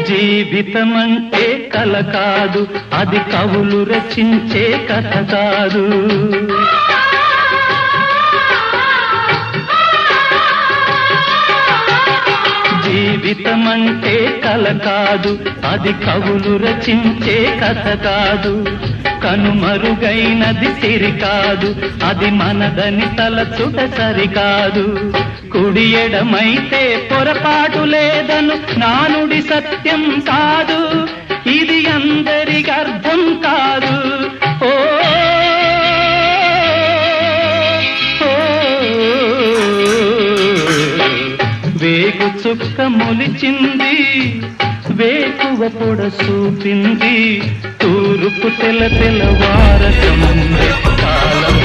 జీవితమంటే కల కాదు, అది కవులు రచించే కథ కాదు. జీవితమంటే కల కాదు, అది కవులు రచించే కథ కాదు. కనుమరుగైనది సిరి కాదు, అది మనదని తలచుట సరికాదు. కుడి ఎడమైతే పొరపాటు లేదను నానుడి సత్యం కాదు, ఇది అందరికి అర్థం కాదు. ఓ వేగు చుక్క మొలిచింది, వేకువ పొడ చూపింది, తూర్పు తెల్లవారక ముందే కాలం